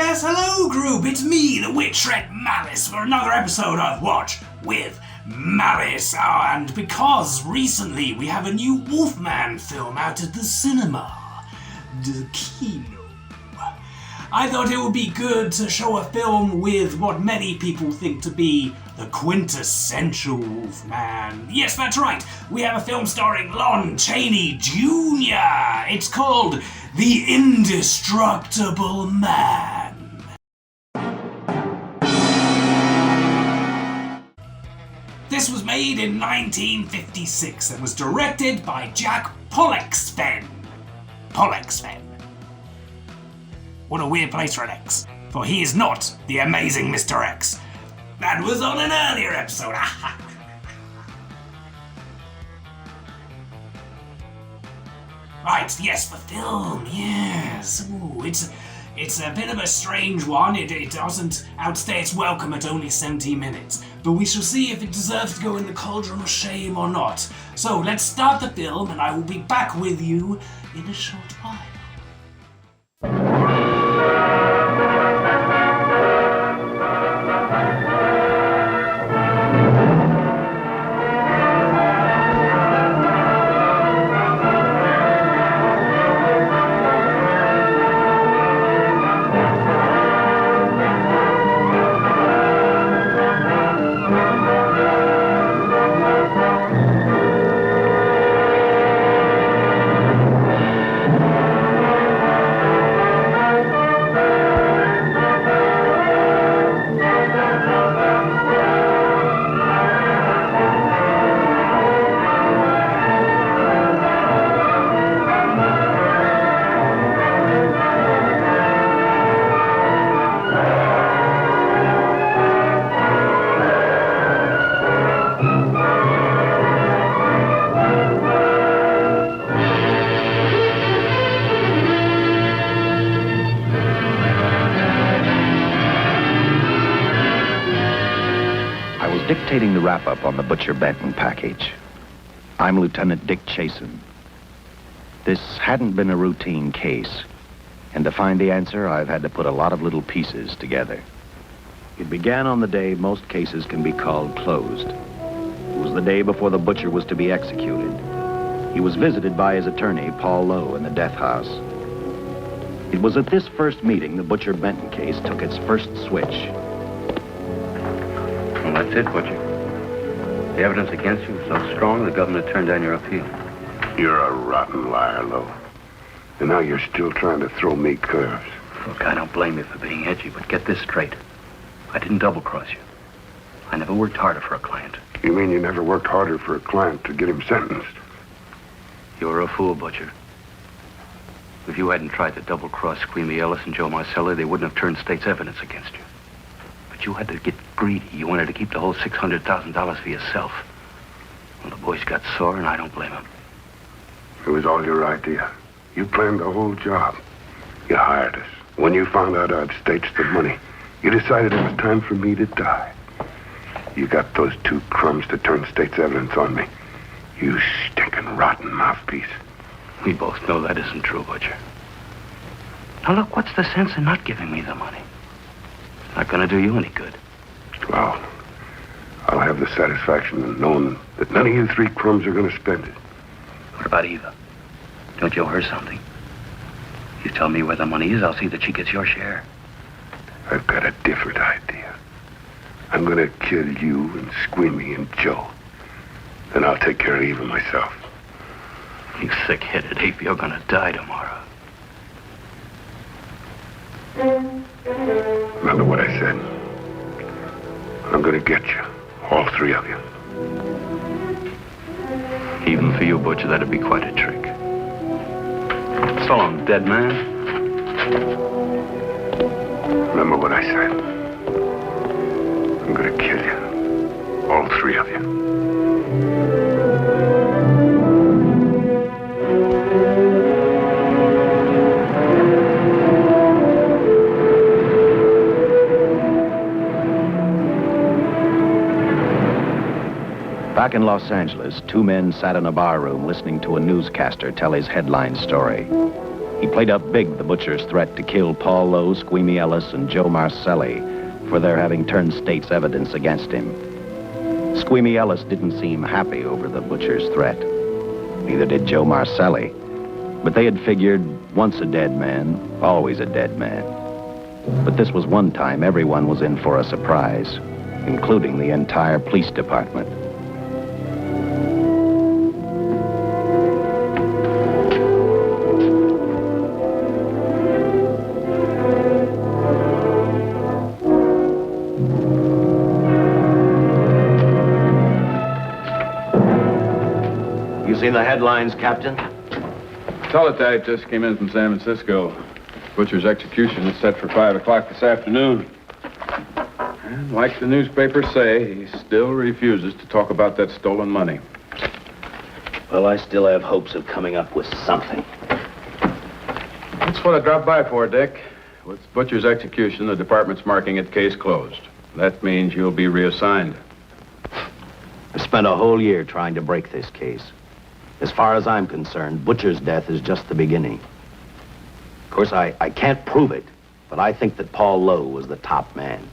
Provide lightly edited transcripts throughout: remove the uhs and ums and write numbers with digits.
Yes, hello group, it's me, the witchshredmalice, for another episode of Watch with Malice. And because recently we have a new Wolfman film out at the cinema, the kino, I thought it would be good to show a film with what many people think to be the quintessential Wolfman. Yes, that's right, we have a film starring Lon Chaney Jr. It's called The Indestructible Man. This was made in 1956 and was directed by Jack Pollexfen. What a weird place for an X, for he is not the amazing Mr. X. That was on an earlier episode. Right, yes, the film, yes. Ooh, it's a bit of a strange one. It doesn't outstay its welcome at only 70 minutes. But we shall see if it deserves to go in the cauldron of shame or not. So let's start the film and I will be back with you in a short while. Dictating the wrap-up on the Butcher Benton package. I'm Lieutenant Dick Chasen. This hadn't been a routine case, and to find the answer, I've had to put a lot of little pieces together. It began on the day most cases can be called closed. It was the day before the butcher was to be executed. He was visited by his attorney, Paul Lowe, in the death house. It was at this first meeting the Butcher Benton case took its first switch. Well, that's it, Butcher. The evidence against you was so strong, the governor turned down your appeal. You're a rotten liar, Lowe. And now you're still trying to throw me curves. Look, I don't blame you for being edgy, but get this straight. I didn't double-cross you. I never worked harder for a client. You mean you never worked harder for a client to get him sentenced? You were a fool, Butcher. If you hadn't tried to double-cross Squeamy Ellis and Joe Marcelli, they wouldn't have turned state's evidence against you. But you had to get greedy. You wanted to keep the whole $600,000 for yourself. Well, the boys got sore, and I don't blame them. It was all your idea. You planned the whole job. You hired us. When you found out I'd staged the money, you decided it was time for me to die. You got those two crumbs to turn state's evidence on me. You stinking rotten mouthpiece. We both know that isn't true, Butcher. Now, look, what's the sense in not giving me the money? It's not going to do you any good. Well, I'll have the satisfaction of knowing that none of you three crumbs are going to spend it. What about Eva? Don't you owe her something? You tell me where the money is, I'll see that she gets your share. I've got a different idea. I'm going to kill you and Squeamy and Joe. Then I'll take care of Eva myself. You sick-headed ape, you're going to die tomorrow. Remember what I said? I'm going to get you. All three of you. Even for you, Butcher, that'd be quite a trick. So long, dead man. Remember what I said? I'm going to kill you. All three of you. Back in Los Angeles, two men sat in a bar room listening to a newscaster tell his headline story. He played up big the butcher's threat to kill Paul Lowe, Squeamy Ellis, and Joe Marcelli for their having turned state's evidence against him. Squeamy Ellis didn't seem happy over the butcher's threat. Neither did Joe Marcelli. But they had figured, once a dead man, always a dead man. But this was one time everyone was in for a surprise, including the entire police department. You seen the headlines, Captain? Teletype just came in from San Francisco. Butcher's execution is set for 5 o'clock this afternoon. And like the newspapers say, he still refuses to talk about that stolen money. Well, I still have hopes of coming up with something. That's what I dropped by for, Dick. With Butcher's execution, the department's marking it case closed. That means you'll be reassigned. I spent a whole year trying to break this case. As far as I'm concerned, Butcher's death is just the beginning. Of course, I can't prove it, but I think that Paul Lowe was the top man.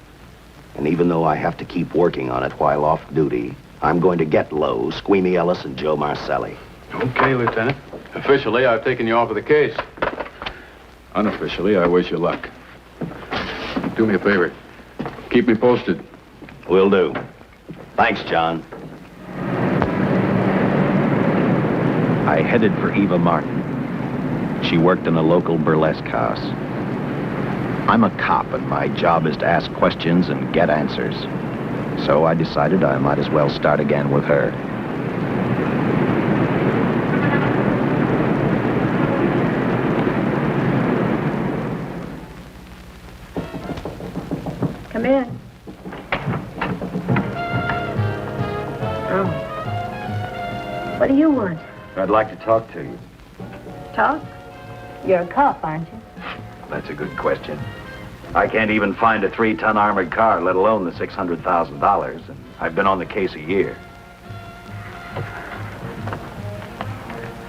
And even though I have to keep working on it while off duty, I'm going to get Lowe, Squeamy Ellis, and Joe Marcelli. Okay, Lieutenant. Officially, I've taken you off of the case. Unofficially, I wish you luck. Do me a favor. Keep me posted. Will do. Thanks, John. I headed for Eva Martin. She worked in a local burlesque house. I'm a cop, and my job is to ask questions and get answers. So I decided I might as well start again with her. Come in. Oh. What do you want? I'd like to talk to you. Talk? You're a cop, aren't you? That's a good question. I can't even find a 3-ton armored car, let alone the $600,000, and I've been on the case a year.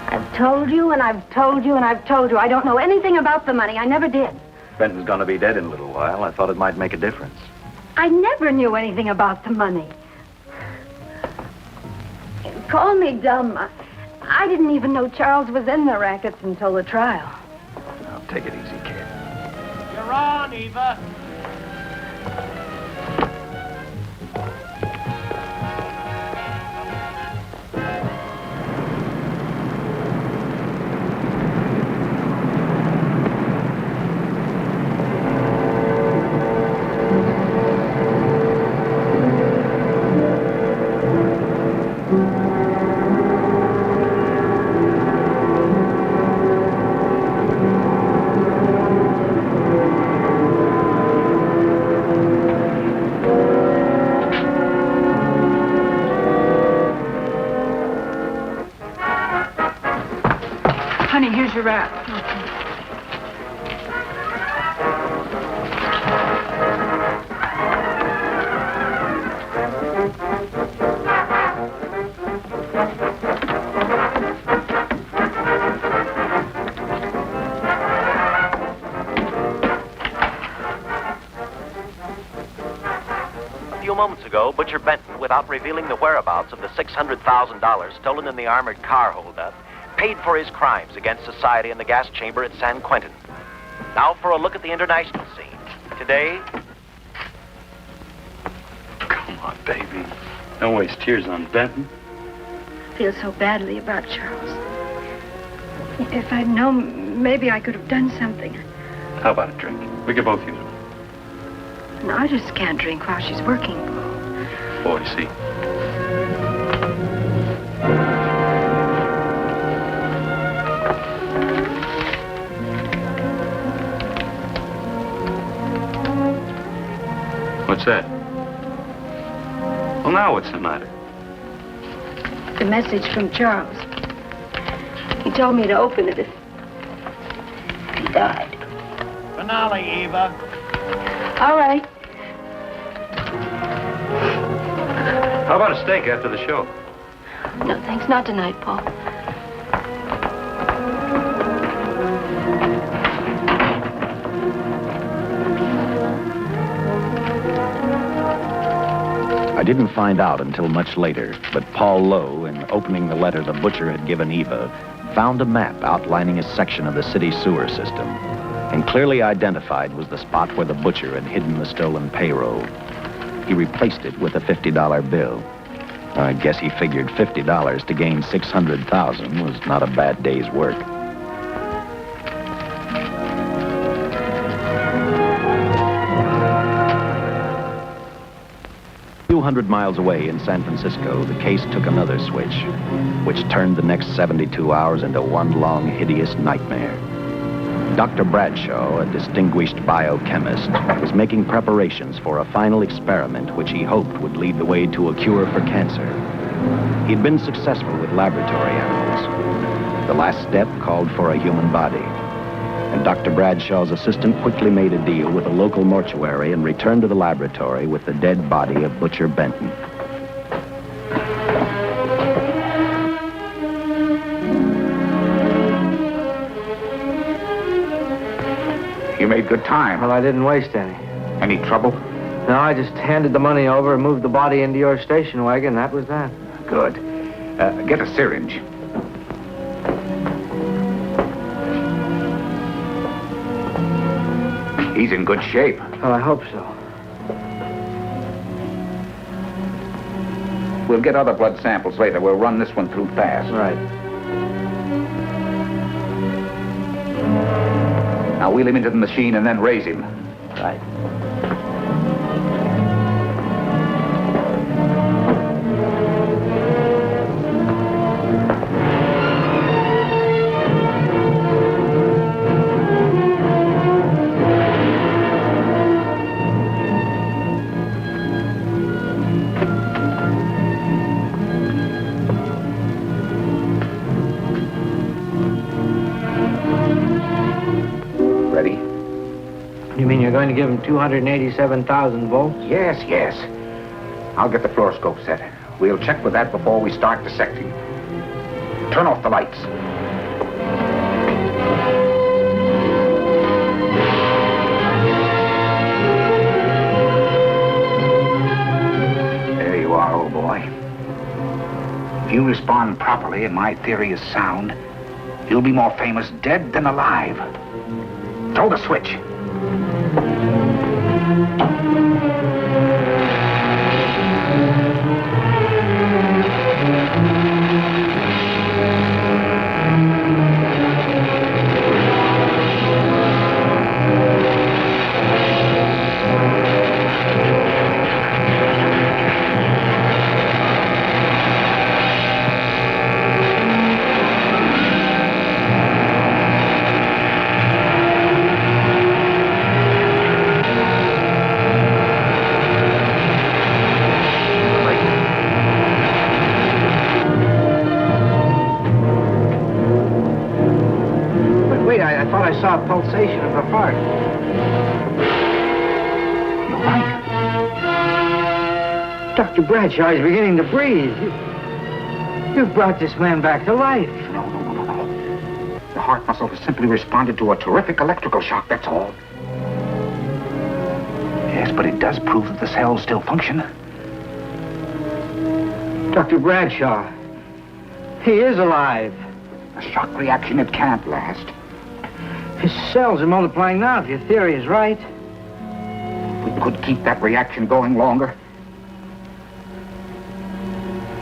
I've told you, and I've told you, and I've told you. I don't know anything about the money. I never did. Benton's gonna be dead in a little while. I thought it might make a difference. I never knew anything about the money. Call me dumb. I didn't even know Charles was in the rackets until the trial. Now, take it easy, kid. You're on, Eva. Honey, here's your wrap. A few moments ago, Butcher Benton, without revealing the whereabouts of the $600,000 stolen in the armored car holdup, paid for his crimes against society in the gas chamber at San Quentin. Now for a look at the international scene. Today... Come on, baby. Don't waste tears on Benton. I feel so badly about Charles. If I'd known, maybe I could have done something. How about a drink? We could both use one. No, I just can't drink while she's working. Oh, I see. What's that? Well, now what's the matter? The message from Charles. He told me to open it if he died. Finale, Eva. All right. How about a steak after the show? No, thanks. Not tonight, Paul. I didn't find out until much later, but Paul Lowe, in opening the letter the butcher had given Eva, found a map outlining a section of the city sewer system, and clearly identified was the spot where the butcher had hidden the stolen payroll. He replaced it with a $50 bill. I guess he figured $50 to gain $600,000 was not a bad day's work. 200 miles away in San Francisco, the case took another switch, which turned the next 72 hours into one long, hideous nightmare. Dr. Bradshaw, a distinguished biochemist, was making preparations for a final experiment which he hoped would lead the way to a cure for cancer. He'd been successful with laboratory animals. The last step called for a human body. And Dr. Bradshaw's assistant quickly made a deal with a local mortuary and returned to the laboratory with the dead body of Butcher Benton. You made good time. Well, I didn't waste any. Any trouble? No, I just handed the money over and moved the body into your station wagon. That was that. Good. Get a syringe. He's in good shape. Well, I hope so. We'll get other blood samples later. We'll run this one through fast. Right. Now wheel him into the machine and then raise him. Right. You're going to give him 287,000 volts? Yes, yes. I'll get the fluoroscope set. We'll check with that before we start dissecting. Turn off the lights. There you are, old boy. If you respond properly and my theory is sound, you'll be more famous dead than alive. Throw the switch. I saw a pulsation of her heart. You're right. Dr. Bradshaw is beginning to breathe. You've brought this man back to life. No. The heart muscle has simply responded to a terrific electrical shock, that's all. Yes, but it does prove that the cells still function. Dr. Bradshaw, he is alive. A shock reaction, it can't last. His cells are multiplying now, if your theory is right. We could keep that reaction going longer.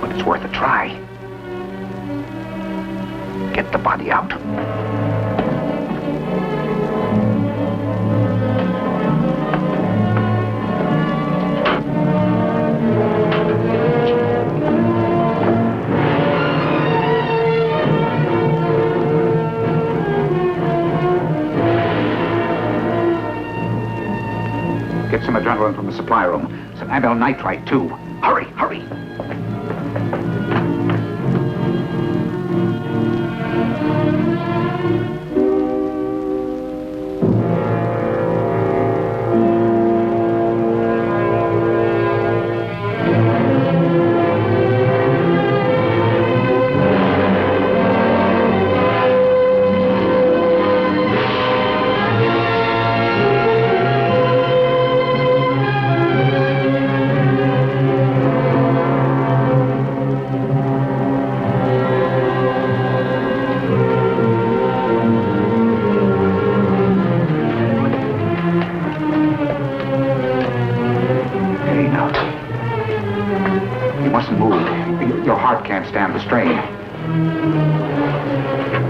But it's worth a try. Get the body out. Get some adrenaline from the supply room. Some amyl nitrite, too. Hurry, hurry. can't stand the strain.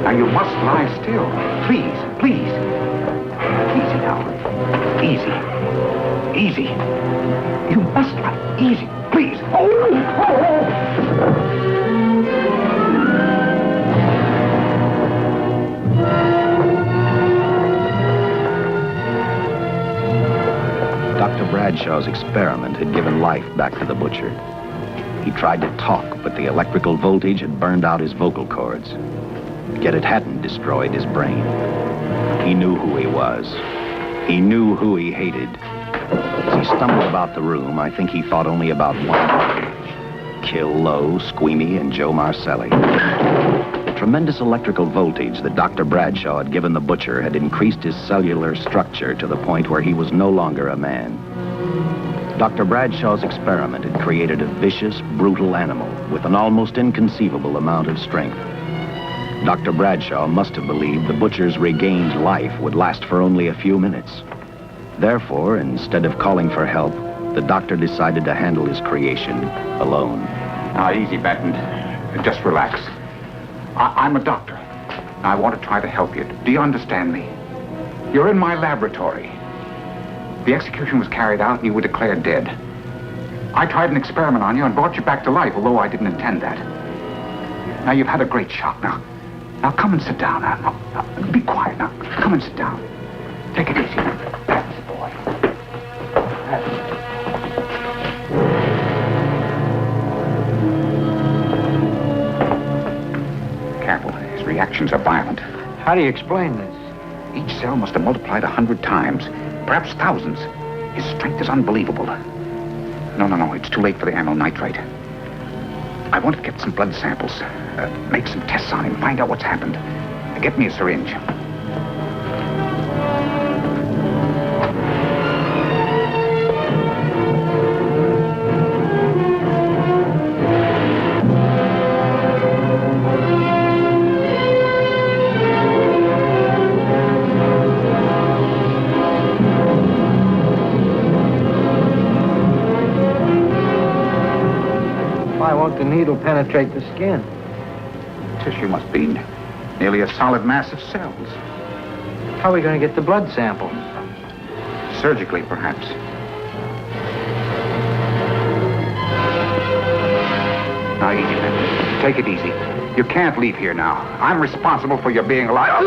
Now, you must lie still. Please, please. Easy now. Easy. Easy. You must lie. Easy. Please. Dr. Bradshaw's experiment had given life back to the butcher. He tried to talk, but the electrical voltage had burned out his vocal cords. Yet it hadn't destroyed his brain. He knew who he was. He knew who he hated. As he stumbled about the room, I think he thought only about one: kill Lowe, Squeamy, and Joe Marcelli. The tremendous electrical voltage that Dr. Bradshaw had given the butcher had increased his cellular structure to the point where he was no longer a man. Dr. Bradshaw's experiment had created a vicious, brutal animal with an almost inconceivable amount of strength. Dr. Bradshaw must have believed the butcher's regained life would last for only a few minutes. Therefore, instead of calling for help, the doctor decided to handle his creation alone. Now, easy, Benton. Just relax. I'm a doctor. I want to try to help you. Do you understand me? You're in my laboratory. The execution was carried out and you were declared dead. I tried an experiment on you and brought you back to life, although I didn't intend that. Now, you've had a great shock. Now come and sit down. Now, be quiet. Now, come and sit down. Take it easy. That's the boy. Careful. His reactions are violent. How do you explain this? Each cell must have multiplied 100 times, perhaps thousands. His strength is unbelievable. No. It's too late for the amyl nitrate. I want to get some blood samples, make some tests on him, find out what's happened. Get me a syringe. Why won't the needle penetrate the skin? Tissue must be nearly a solid mass of cells. How are we going to get the blood sample? Surgically, perhaps. Now, easy, Benton. Take it easy. You can't leave here now. I'm responsible for your being alive.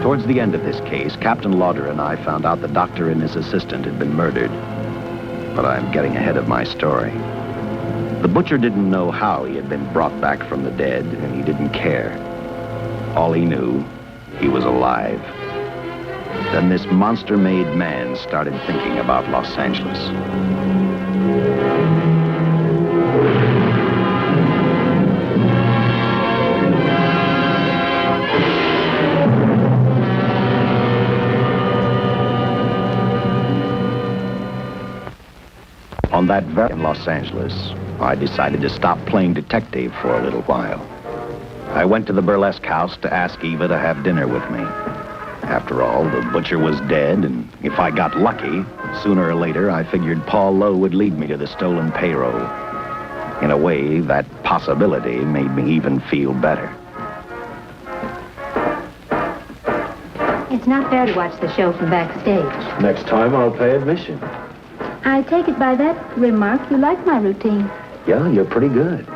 Towards the end of this case, Captain Lauder and I found out the doctor and his assistant had been murdered. But I'm getting ahead of my story. The butcher didn't know how he had been brought back from the dead, and he didn't care. All he knew, he was alive. Then this monster-made man started thinking about Los Angeles. On that very in Los Angeles, I decided to stop playing detective for a little while. I went to the burlesque house to ask Eva to have dinner with me. After all, the butcher was dead, and if I got lucky, sooner or later, I figured Paul Lowe would lead me to the stolen payroll. In a way, that possibility made me even feel better. It's not fair to watch the show from backstage. Next time, I'll pay admission. I take it by that remark you like my routine. Yeah, you're pretty good.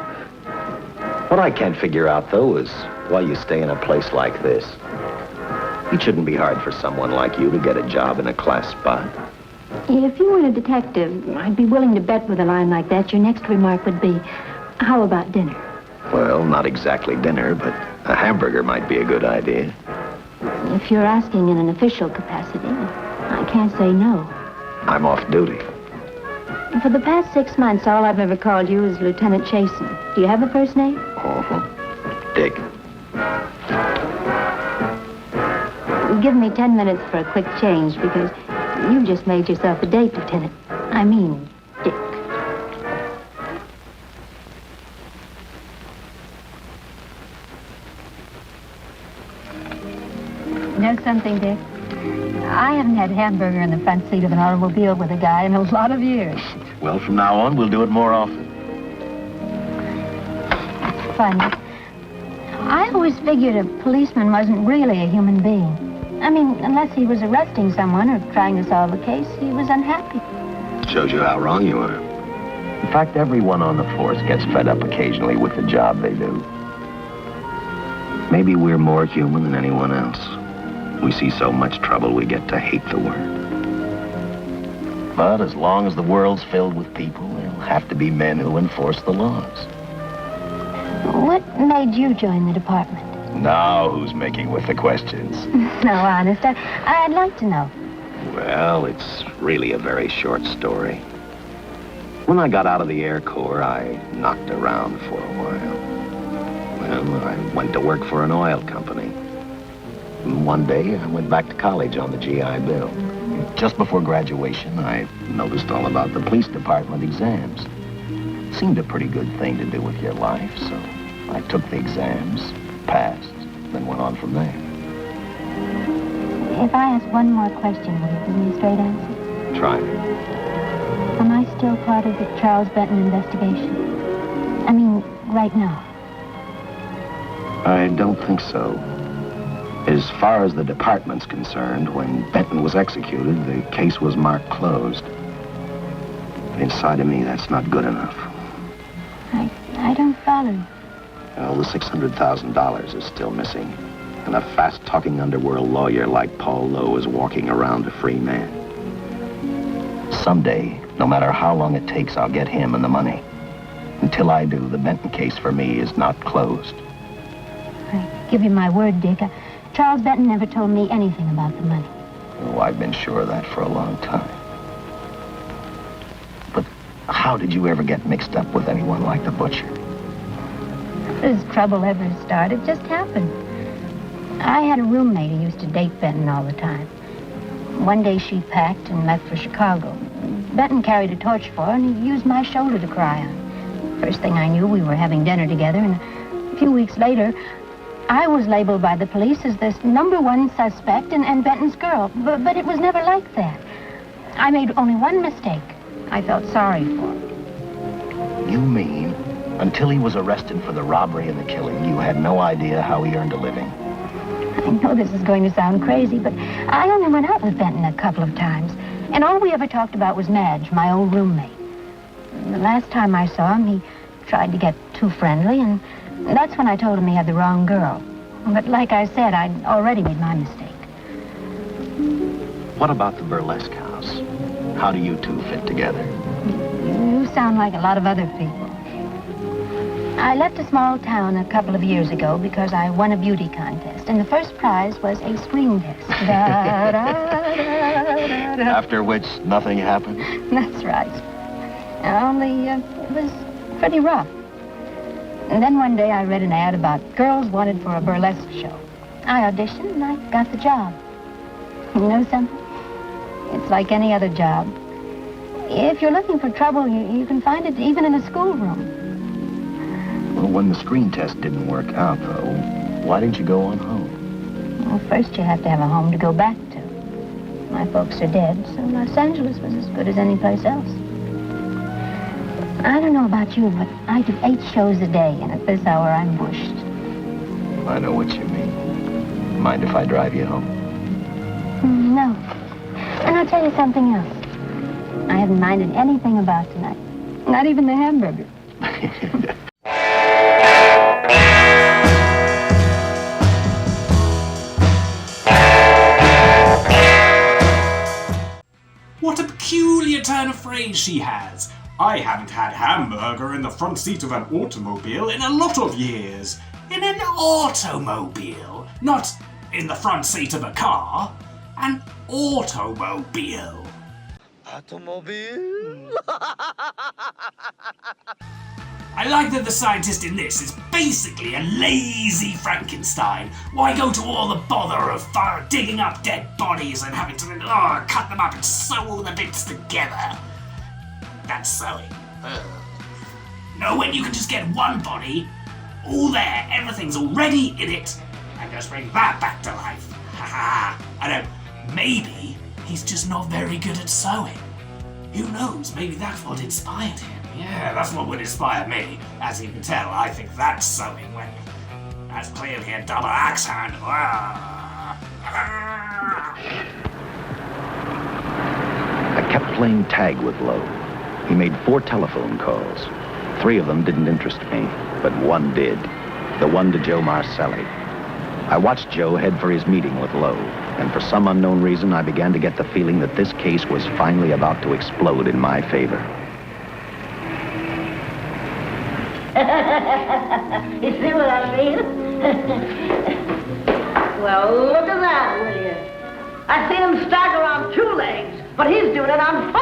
What I can't figure out, though, is why you stay in a place like this. It shouldn't be hard for someone like you to get a job in a class spot. If you weren't a detective, I'd be willing to bet with a line like that your next remark would be, how about dinner? Well, not exactly dinner, but a hamburger might be a good idea. If you're asking in an official capacity, I can't say no. I'm off duty. For the past 6 months, all I've ever called you is Lieutenant Chasen. Do you have a first name? Dick. Give me 10 minutes for a quick change, because you've just made yourself a date, Lieutenant. I mean, Dick. Know something, Dick? I haven't had hamburger in the front seat of an automobile with a guy in a lot of years. Well, from now on, we'll do it more often. Funny. I always figured a policeman wasn't really a human being. I mean, unless he was arresting someone or trying to solve a case, he was unhappy. Shows you how wrong you are. In fact, everyone on the force gets fed up occasionally with the job they do. Maybe we're more human than anyone else. We see so much trouble, we get to hate the word. But as long as the world's filled with people, there'll have to be men who enforce the laws. What made you join the department? Now who's making with the questions? No, honest, I'd like to know. Well, it's really a very short story. When I got out of the Air Corps, I knocked around for a while. Well, I went to work for an oil company. And one day, I went back to college on the GI Bill. Just before graduation, I noticed all about the police department exams. Seemed a pretty good thing to do with your life, so I took the exams, passed, then went on from there. If I ask one more question, will you give me a straight answer? Try me. Am I still part of the Charles Benton investigation? I mean, right now. I don't think so. As far as the department's concerned, when Benton was executed, the case was marked closed. Inside of me, that's not good enough. I don't follow. Well, the $600,000 is still missing. And a fast-talking underworld lawyer like Paul Lowe is walking around a free man. Someday, no matter how long it takes, I'll get him and the money. Until I do, the Benton case for me is not closed. I give you my word, Dick. Charles Benton never told me anything about the money. Oh, I've been sure of that for a long time. But how did you ever get mixed up with anyone like the butcher? This trouble ever started just happened. I had a roommate who used to date Benton all the time. One day she packed and left for Chicago. Benton carried a torch for her, and he used my shoulder to cry on. First thing I knew, we were having dinner together, and a few weeks later, I was labeled by the police as this #1 suspect and Benton's girl. But it was never like that. I made only one mistake. I felt sorry for him. You mean, until he was arrested for the robbery and the killing, you had no idea how he earned a living? I know this is going to sound crazy, but I only went out with Benton a couple of times. And all we ever talked about was Madge, my old roommate. The last time I saw him, he tried to get too friendly, and that's when I told him he had the wrong girl. But like I said, I'd already made my mistake. What about the burlesque house? How do you two fit together? You sound like a lot of other people. I left a small town a couple of years ago because I won a beauty contest, and the first prize was a screen test. After which, nothing happened? That's right. Only, it was pretty rough. And then one day I read an ad about girls wanted for a burlesque show. I auditioned and I got the job. You know something? It's like any other job. If you're looking for trouble, you can find it even in a schoolroom. Well, when the screen test didn't work out, though, why didn't you go on home? Well, first you have to have a home to go back to. My folks are dead, so Los Angeles was as good as any place else. I don't know about you, but I do 8 shows a day, and at this hour I'm bushed. I know what you mean. Mind if I drive you home? No. And I'll tell you something else. I haven't minded anything about tonight. Not even the hamburger. phrase she has. I haven't had hamburger in the front seat of an automobile in a lot of years. In an automobile, not in the front seat of a car. An automobile. Automobile? I like that the scientist in this is basically a lazy Frankenstein. Why go to all the bother of digging up dead bodies and having to cut them up and sew all the bits together? That's sewing. No, when you can just get one body, all there, everything's already in it, and just bring that back to life. Haha. I don't. Maybe he's just not very good at sewing. Who knows? Maybe that's what inspired him. Yeah, that's what would inspire me. As you can tell, I think that's sewing when that's clearly a double axe handle. I kept playing tag with Lowe. He made 4 telephone calls. 3 of them didn't interest me, but one did. The one to Joe Marcelli. I watched Joe head for his meeting with Lowe, and for some unknown reason, I began to get the feeling that this case was finally about to explode in my favor. You see what I mean? Well, look at that, will you? I seen him stagger on 2 legs, but he's doing it on 4.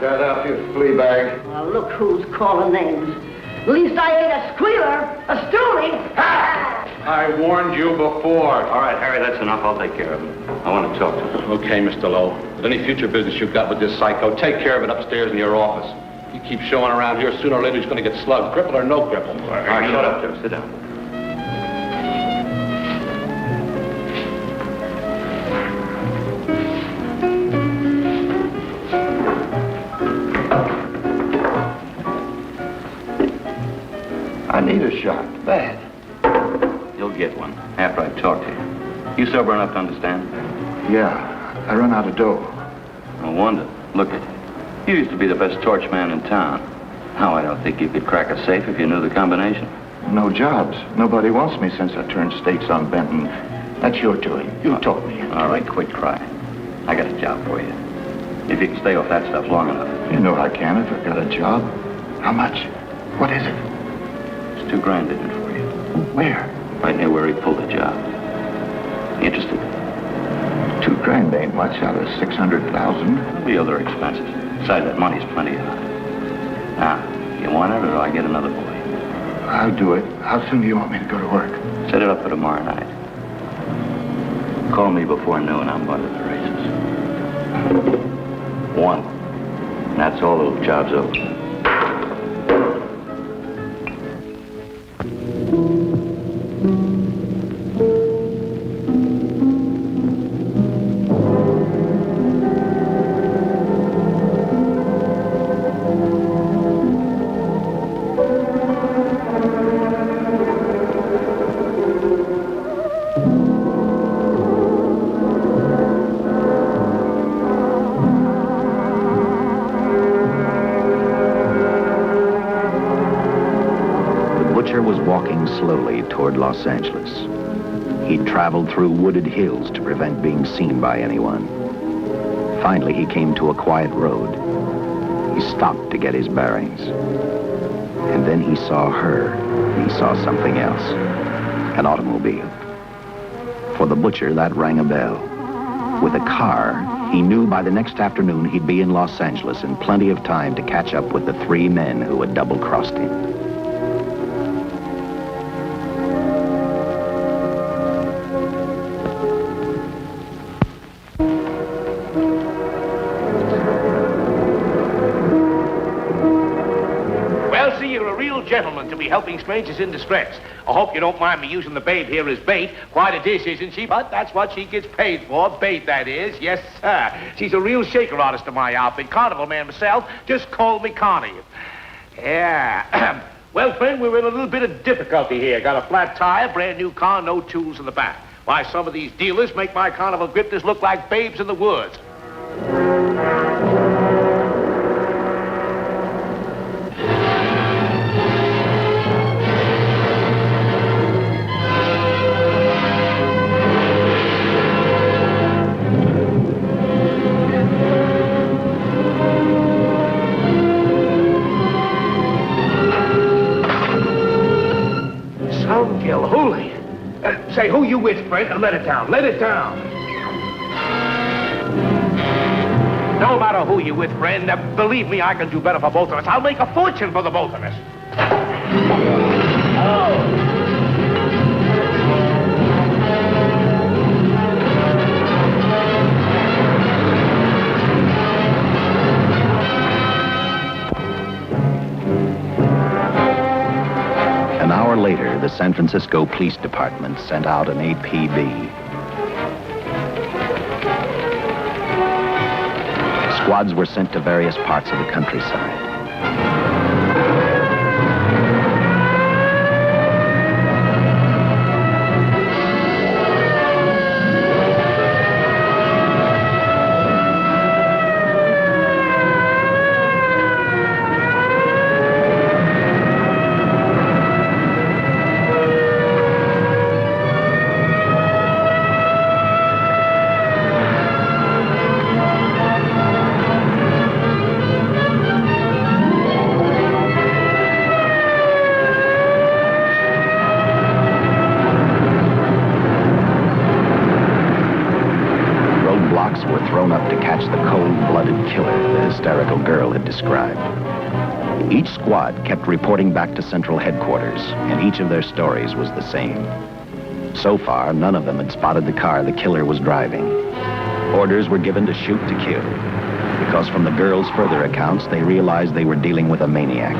Shut up, you flea bag. Well, look who's calling names. At least I ain't a squealer, a stoolie. I warned you before. All right, Harry, that's enough. I'll take care of him. I want to talk to him. Okay, Mr. Lowe. But any future business you've got with this psycho, take care of it upstairs in your office. You keep showing around here, sooner or later he's going to get slugged, cripple or no cripple. All right, shut up, Joe. Sit down. I need a shot, bad. You'll get one after I talk to you. You sober enough to understand? Yeah, I run out of dough. No wonder. Look at you. You used to be the best torch man in town. Now I don't think you could crack a safe if you knew the combination. No jobs. Nobody wants me since I turned states on Benton. That's your doing. You taught me. All right, quit crying. I got a job for you. If you can stay off that stuff long enough. You know I can if I've got a job. How much? What is it? It's $2,000 in it for you. Where? Right near where he pulled the job. Interested? $2,000 ain't much out of 600,000. There'll be other expenses. Besides, that money's plenty of it. Now, you want it or do I get another boy? I'll do it. How soon do you want me to go to work? Set it up for tomorrow night. Call me before noon. I'm going to the races. 1. And that's all. The job's over. Slowly toward Los Angeles. He'd traveled through wooded hills to prevent being seen by anyone. Finally, he came to a quiet road. He stopped to get his bearings. And then he saw her. He saw something else. An automobile. For the butcher, that rang a bell. With a car, he knew by the next afternoon he'd be in Los Angeles in plenty of time to catch up with the 3 men who had double-crossed him. Gentleman to be helping strangers in distress. I hope you don't mind me using the babe here as bait. Quite a dish, isn't she? But that's what she gets paid for. Bait, that is. Yes, sir. She's a real shaker artist of my outfit. Carnival man myself. Just call me Connie. Yeah. Well, friend, we're in a little bit of difficulty here. Got a flat tire, brand new car, no tools in the back. Why, some of these dealers make my carnival grifters look like babes in the woods. kill Hooley. Say, who you with, Fred, and let it down. Let it down. No matter who you with, friend, believe me, I can do better for both of us. I'll make a fortune for the both of us. Oh! An hour later, the San Francisco Police Department sent out an APB. Squads were sent to various parts of the countryside. Were thrown up to catch the cold-blooded killer the hysterical girl had described. Each squad kept reporting back to Central Headquarters, and each of their stories was the same. So far, none of them had spotted the car the killer was driving. Orders were given to shoot to kill, because from the girls' further accounts, they realized they were dealing with a maniac.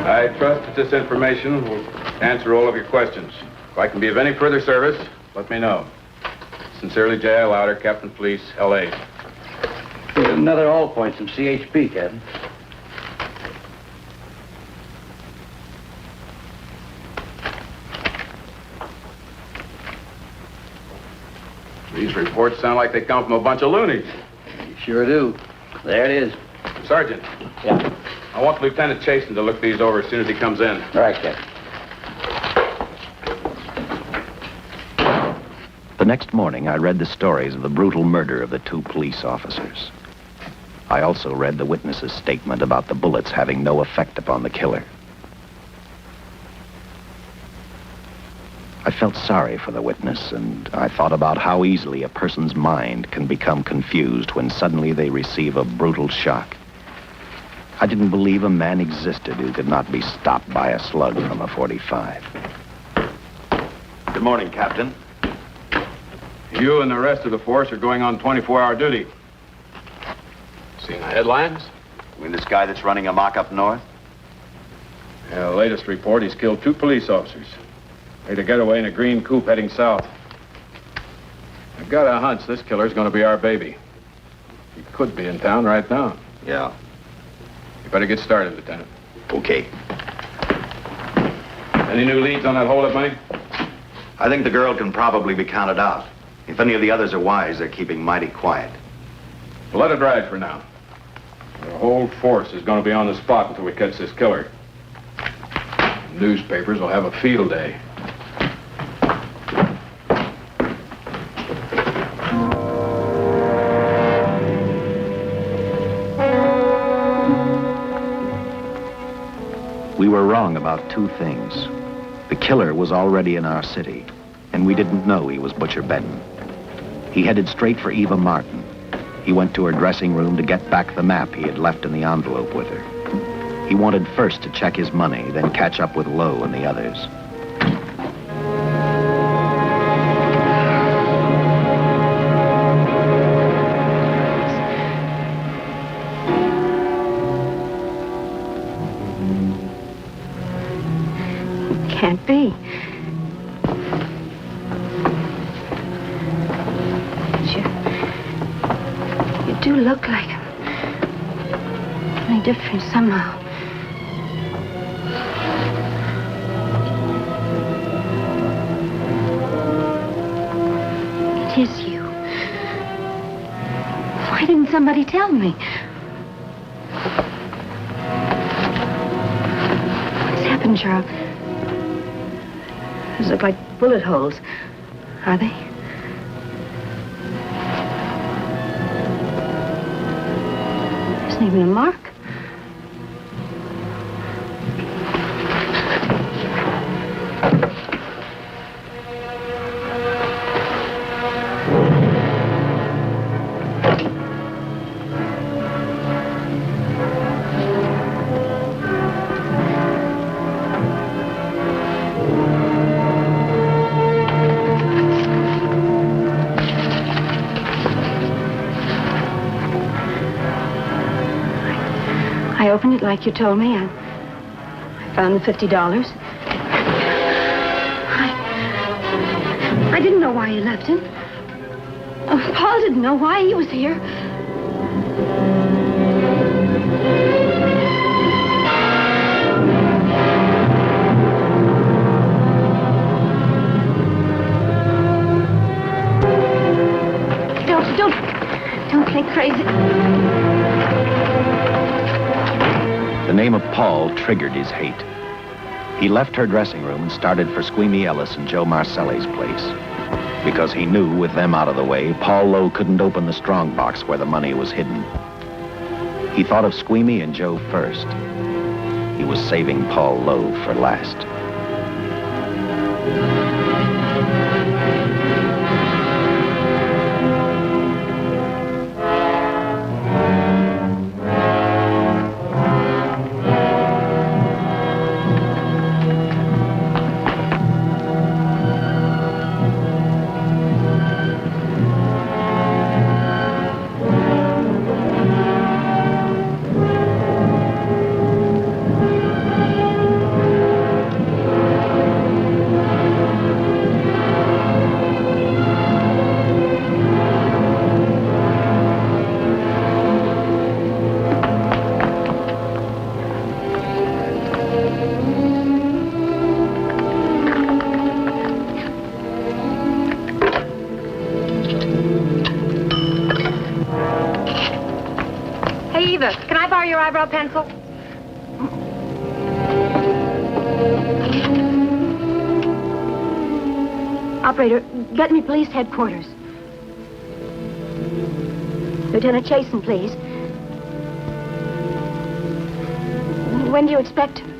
I trust that this information will answer all of your questions. If I can be of any further service, let me know. Sincerely, J.I. Louder, Captain Police, L.A. Here's another all points from CHP, Captain. These reports sound like they come from a bunch of loonies. You sure do. There it is. Sergeant. Yeah. I want Lieutenant Chasen to look these over as soon as he comes in. All right, Captain. The next morning, I read the stories of the brutal murder of the two police officers. I also read the witness's statement about the bullets having no effect upon the killer. I felt sorry for the witness, and I thought about how easily a person's mind can become confused when suddenly they receive a brutal shock. I didn't believe a man existed who could not be stopped by a slug from a .45. Good morning, Captain. You and the rest of the force are going on 24-hour duty. Seen the headlines? You mean this guy that's running amok up north? Yeah, the latest report, he's killed 2 police officers. Made a getaway in a green coupe heading south. I've got a hunch this killer's going to be our baby. He could be in town right now. Yeah. You better get started, Lieutenant. Okay. Any new leads on that hold-up money? I think the girl can probably be counted out. If any of the others are wise, they're keeping mighty quiet. Well, let it ride for now. The whole force is going to be on the spot until we catch this killer. The newspapers will have a field day. We were wrong about 2 things. The killer was already in our city, and we didn't know he was Butcher Benton. He headed straight for Eva Martin. He went to her dressing room to get back the map he had left in the envelope with her. He wanted first to check his money, then catch up with Lowe and the others. Can't be. You do look like him. Only different somehow. It is you. Why didn't somebody tell me? What's happened, Charles? Those look like bullet holes. Are they? There isn't even a mark. I opened it like you told me. I found the $50. I didn't know why you left him. Paul didn't know why he was here. Don't get crazy. The name of Paul triggered his hate. He left her dressing room and started for Squeamy Ellis and Joe Marcelli's place. Because he knew, with them out of the way, Paul Lowe couldn't open the strong box where the money was hidden. He thought of Squeamy and Joe first. He was saving Paul Lowe for last. Can I borrow your eyebrow pencil? Operator, get me police headquarters. Lieutenant Chasen, please. When do you expect him?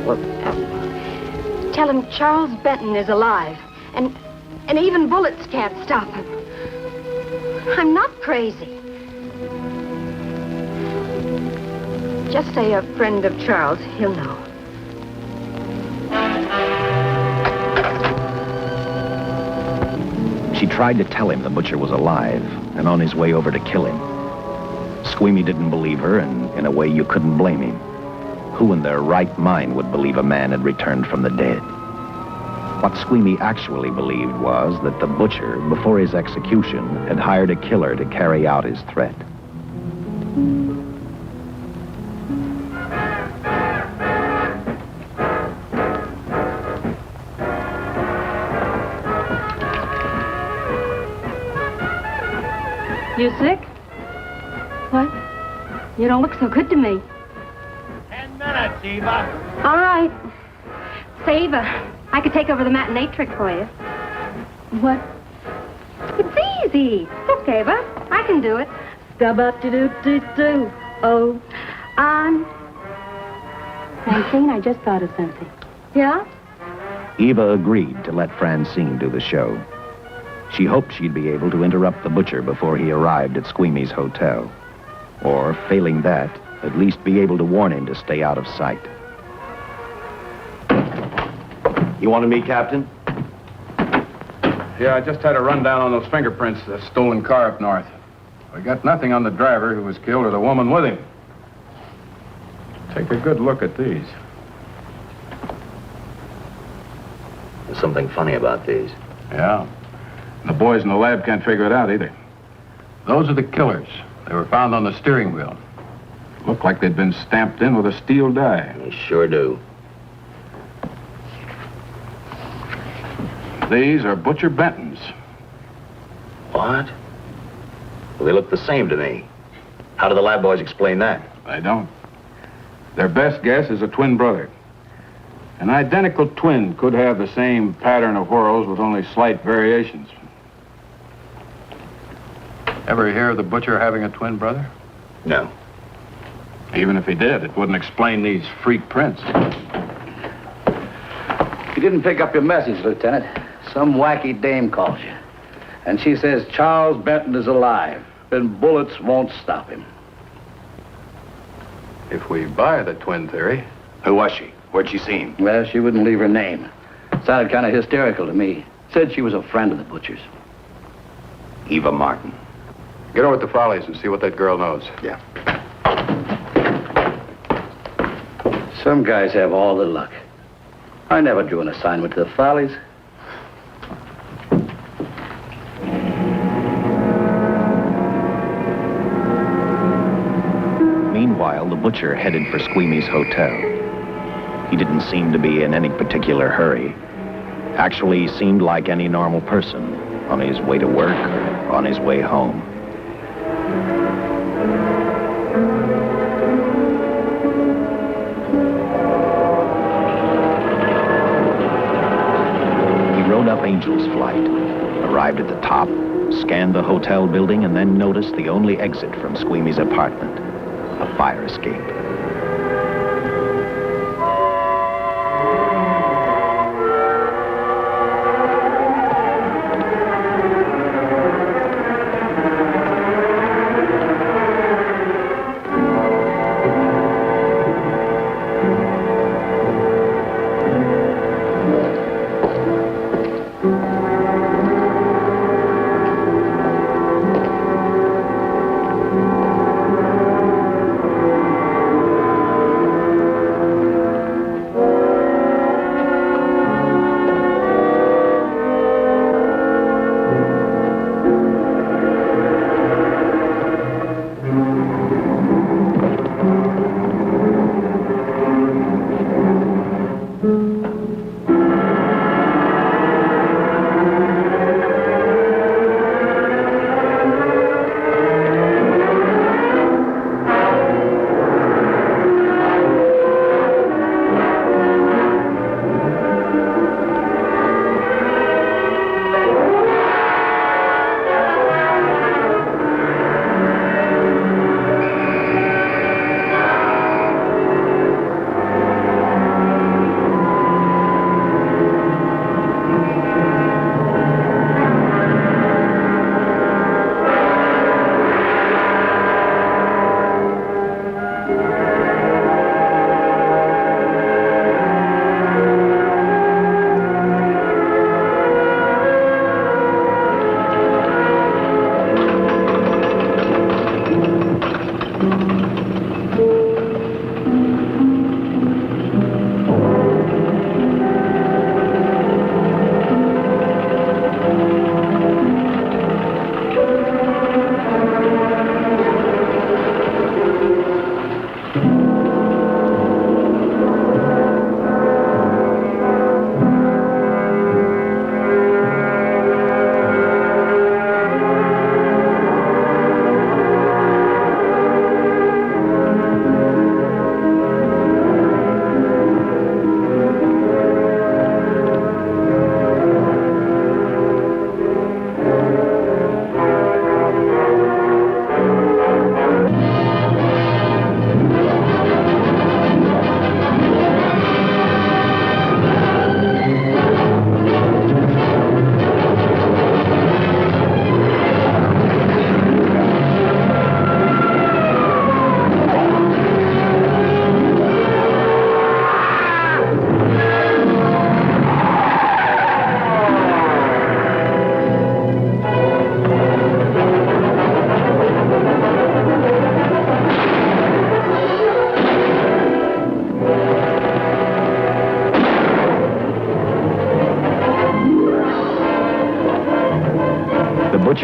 Well, tell him Charles Benton is alive, and even bullets can't stop him. I'm not crazy. Just say a friend of Charles. He'll know. She tried to tell him the butcher was alive and on his way over to kill him. Squeamy didn't believe her, and in a way you couldn't blame him. Who in their right mind would believe a man had returned from the dead? What Squeamy actually believed was that the butcher, before his execution, had hired a killer to carry out his threat. You sick? What? You don't look so good to me. 10 minutes, Eva. All right. Say, Eva, I could take over the matinee trick for you. What? It's easy. Look, Eva, I can do it. Scub-up-de-doo-doo-doo. Oh, I'm Francine, I just thought of something. Yeah? Eva agreed to let Francine do the show. She hoped she'd be able to interrupt the butcher before he arrived at Squeamy's hotel. Or, failing that, at least be able to warn him to stay out of sight. You wanted me, Captain? Yeah, I just had a rundown on those fingerprints of the stolen car up north. We got nothing on the driver who was killed or the woman with him. Take a good look at these. There's something funny about these. Yeah. And the boys in the lab can't figure it out either. Those are the killers. They were found on the steering wheel. Looked like they'd been stamped in with a steel die. They sure do. These are Butcher Benton's. What? Well, they look the same to me. How do the lab boys explain that? They don't. Their best guess is a twin brother. An identical twin could have the same pattern of whorls with only slight variations. Ever hear of the butcher having a twin brother? No. Even if he did, it wouldn't explain these freak prints. You didn't pick up your message, Lieutenant. Some wacky dame calls you. And she says Charles Benton is alive, and bullets won't stop him. If we buy the twin theory... Who was she? Where'd she see him? Well, she wouldn't leave her name. Sounded kind of hysterical to me. Said she was a friend of the butcher's. Eva Martin. Get over to the Follies and see what that girl knows. Yeah. Some guys have all the luck. I never drew an assignment to the Follies. Meanwhile, the butcher headed for Squeamy's hotel. He didn't seem to be in any particular hurry. Actually, he seemed like any normal person, on his way to work or on his way home. He rode up Angel's Flight, arrived at the top, scanned the hotel building, and then noticed the only exit from Squeamy's apartment, a fire escape.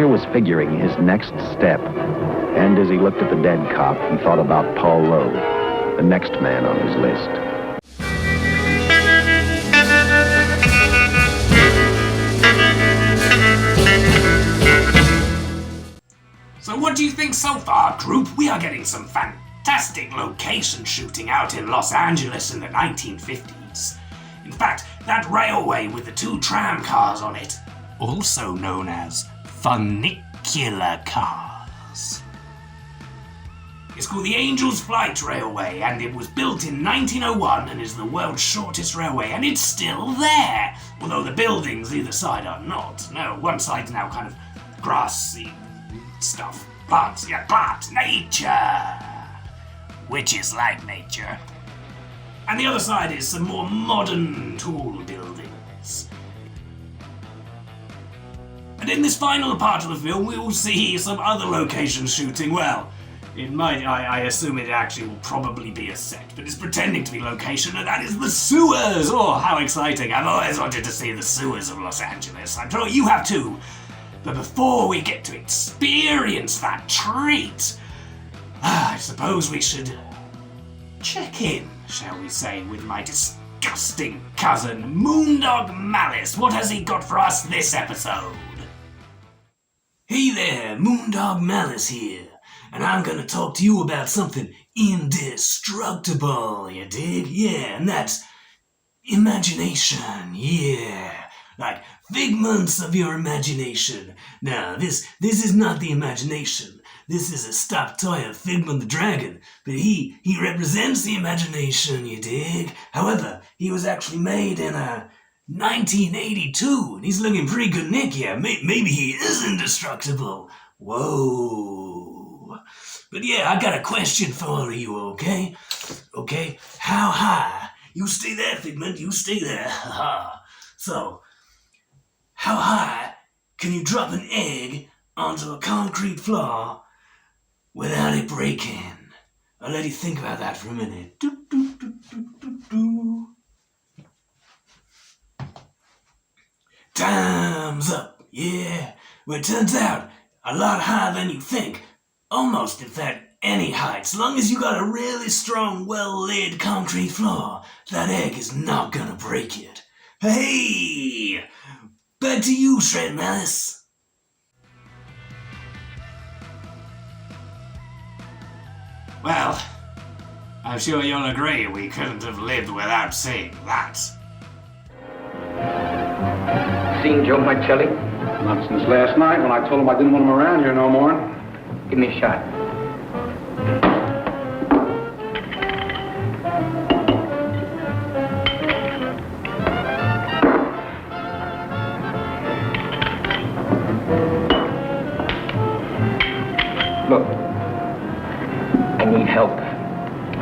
Butcher was figuring his next step. And as he looked at the dead cop, he thought about Paul Lowe, the next man on his list. So what do you think so far, group? We are getting some fantastic location shooting out in Los Angeles in the 1950s. In fact, that railway with the 2 tram cars on it, also known as funicular cars. It's called the Angels Flight Railway, and it was built in 1901 and is the world's shortest railway, and it's still there, although the buildings either side are not. No, one side's now kind of grassy stuff. Plants, yeah, plants, nature! Which is like nature. And the other side is some more modern, tall buildings. And in this final part of the film, we will see some other location shooting. Well, it might, I assume it actually will probably be a set, but it's pretending to be location, and that is the sewers! Oh, how exciting. I've always wanted to see the sewers of Los Angeles. I'm sure you have too. But before we get to experience that treat, I suppose we should check in, shall we say, with my disgusting cousin, Moondog Malice. What has he got for us this episode? Hey there, Moondog Malice here, and I'm gonna talk to you about something indestructible, you dig? Yeah, and that's imagination, yeah. Like figments of your imagination. Now, this is not the imagination. This is a stuffed toy of Figment the Dragon, but he represents the imagination, you dig? However, he was actually made in 1982, and he's looking pretty good nick, yeah. Maybe he is indestructible. Whoa. But yeah, I got a question for you, okay? Okay, how high? You stay there, Figment, you stay there. Haha. So, how high can you drop an egg onto a concrete floor without it breaking? I'll let you think about that for a minute. Time's up, yeah. Well, it turns out a lot higher than you think. Almost, in fact, any height. As long as you got a really strong, well-laid concrete floor, that egg is not gonna break it. Hey! Back to you, Shred Malice. Well, I'm sure you'll agree we couldn't have lived without seeing that. Seen Joe Michelli? Not since last night when I told him I didn't want him around here no more. Give me a shot. Look, I need help.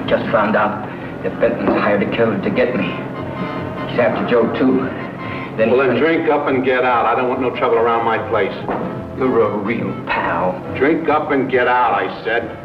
Just found out that Benton's hired a killer to get me. He's after Joe, too. Then Drink up and get out. I don't want no trouble around my place. You're a real pal. Drink up and get out, I said.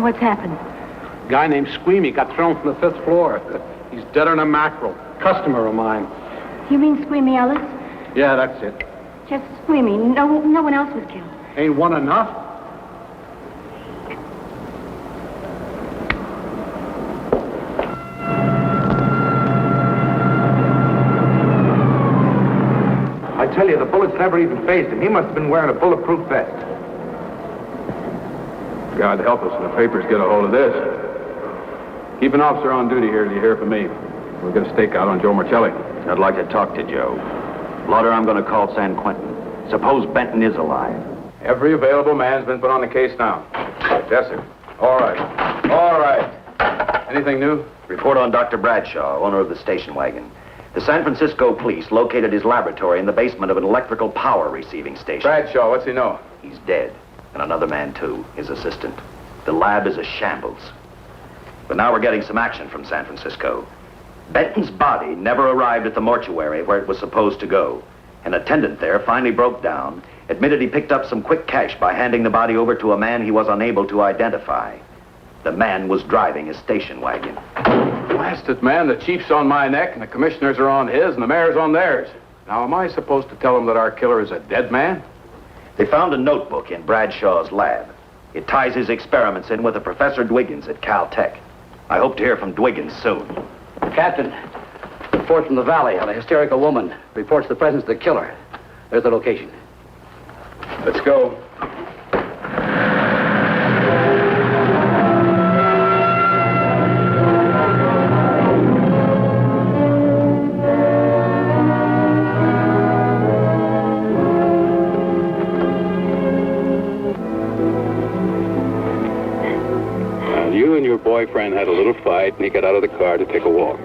What's happened? A guy named Squeamy got thrown from the 5th floor. He's deader than a mackerel. Customer of mine. You mean Squeamy Ellis? Yeah, that's it. Just Squeamy. No one else was killed. Ain't one enough? I tell you, the bullets never even phased him. He must have been wearing a bulletproof vest. God help us when the papers get a hold of this. Keep an officer on duty here till you hear from me. We'll get a stakeout on Joe Marcelli. I'd like to talk to Joe. Lauder, I'm going to call San Quentin. Suppose Benton is alive. Every available man's been put on the case now. Yes, sir. All right. All right. Anything new? Report on Dr. Bradshaw, owner of the station wagon. The San Francisco police located his laboratory in the basement of an electrical power receiving station. Bradshaw, what's he know? He's dead. And another man, too, his assistant. The lab is a shambles. But now we're getting some action from San Francisco. Benton's body never arrived at the mortuary where it was supposed to go. An attendant there finally broke down, admitted he picked up some quick cash by handing the body over to a man he was unable to identify. The man was driving a station wagon. Blasted man, the chief's on my neck, and the commissioners are on his, and the mayor's on theirs. Now, am I supposed to tell them that our killer is a dead man? They found a notebook in Bradshaw's lab. It ties his experiments in with a Professor Dwiggins at Caltech. I hope to hear from Dwiggins soon. Captain, report from the valley on a hysterical woman. Reports the presence of the killer. There's the location. Let's go. You and your boyfriend had a little fight, and he got out of the car to take a walk.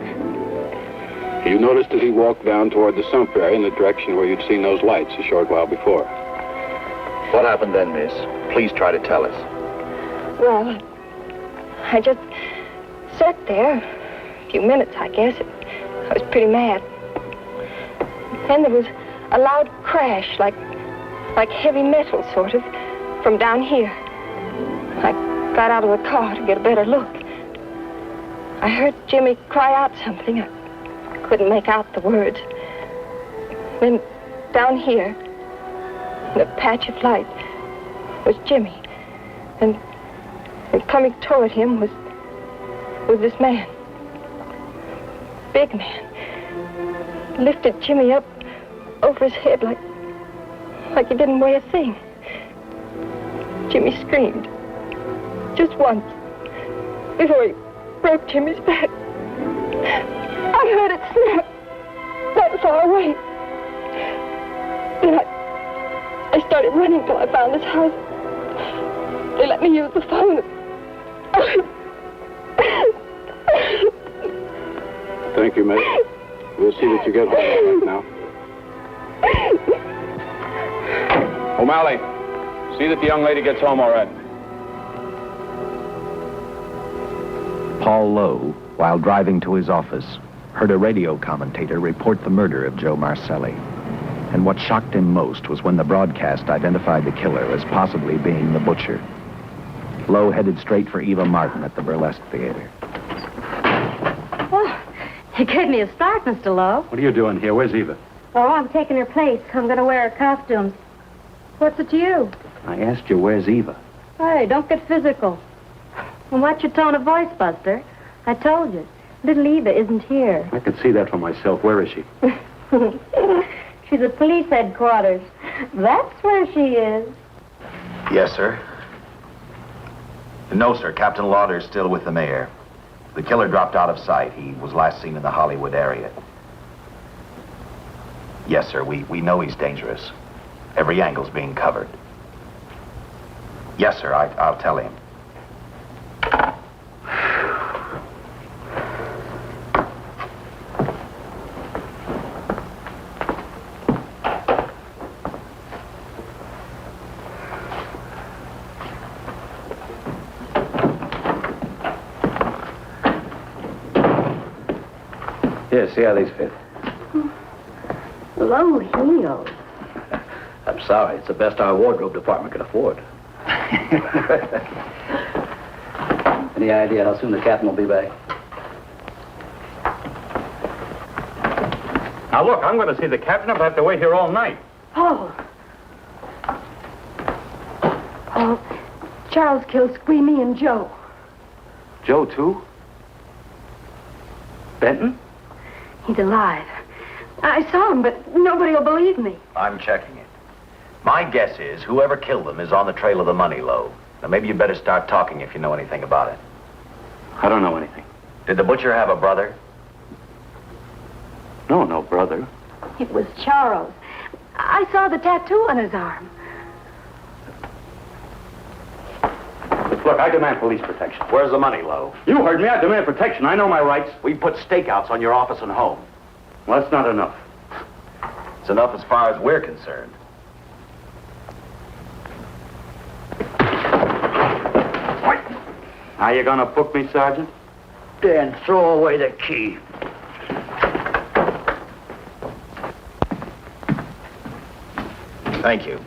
You noticed as he walked down toward the sump area in the direction where you'd seen those lights a short while before. What happened then, miss? Please try to tell us. Well, I just sat there a few minutes, I guess. I was pretty mad. Then there was a loud crash, like heavy metal, sort of, from down here. I got out of the car to get a better look. I heard Jimmy cry out something. I couldn't make out the words. Then down here, in a patch of light, was Jimmy. And coming toward him was this man. Big man. Lifted Jimmy up over his head like he didn't weigh a thing. Jimmy screamed. Just once, before he broke Jimmy's back. I heard it snap, that far away. Then I started running till I found this house. They let me use the phone. Thank you, miss. We'll see that you get home right now. O'Malley, see that the young lady gets home all right. Paul Lowe, while driving to his office, heard a radio commentator report the murder of Joe Marcelli. And what shocked him most was when the broadcast identified the killer as possibly being the butcher. Lowe headed straight for Eva Martin at the Burlesque Theater. Oh, you gave me a start, Mr. Lowe. What are you doing here? Where's Eva? Oh, I'm taking her place. I'm going to wear her costumes. What's it to you? I asked you, where's Eva? Hey, don't get physical. Well, watch your tone of voice, Buster. I told you. Little Eva isn't here. I can see that for myself. Where is she? She's at police headquarters. That's where she is. Yes, sir. No, sir. Captain Lauder's still with the mayor. The killer dropped out of sight. He was last seen in the Hollywood area. Yes, sir. We know he's dangerous. Every angle's being covered. Yes, sir. I'll tell him. Here, see how these fit. Low heels. I'm sorry. It's the best our wardrobe department can afford. any idea how soon the captain will be back? Now, look, I'm going to see the captain if I have to wait here all night. Paul. Paul, Charles killed Squeamy and Joe. Joe, too? Benton? He's alive. I saw him, but nobody will believe me. I'm checking it. My guess is whoever killed them is on the trail of the money, Lo. Now, maybe you better start talking if you know anything about it. I don't know anything. Did the butcher have a brother? No, no brother. It was Charles. I saw the tattoo on his arm. Look, I demand police protection. Where's the money, Lo? You heard me. I demand protection. I know my rights. We put stakeouts on your office and home. Well, that's not enough. It's enough as far as we're concerned. Are you gonna book me, Sergeant? Then throw away the key. Thank you.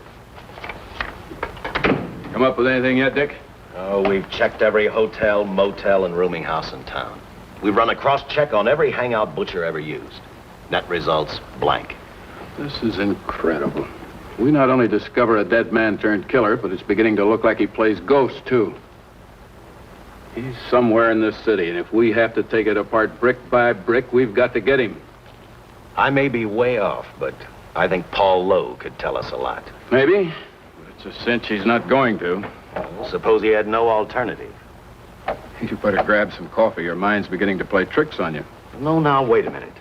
Come up with anything yet, Dick? Oh, we've checked every hotel, motel, and rooming house in town. We've run a cross-check on every hangout butcher ever used. Net results, blank. This is incredible. We not only discover a dead man turned killer, but it's beginning to look like he plays ghost, too. He's somewhere in this city, and if we have to take it apart brick by brick, we've got to get him. I may be way off, but I think Paul Lowe could tell us a lot. Maybe, but it's a cinch he's not going to. Suppose he had no alternative. You better grab some coffee. Your mind's beginning to play tricks on you. No, now, wait a minute.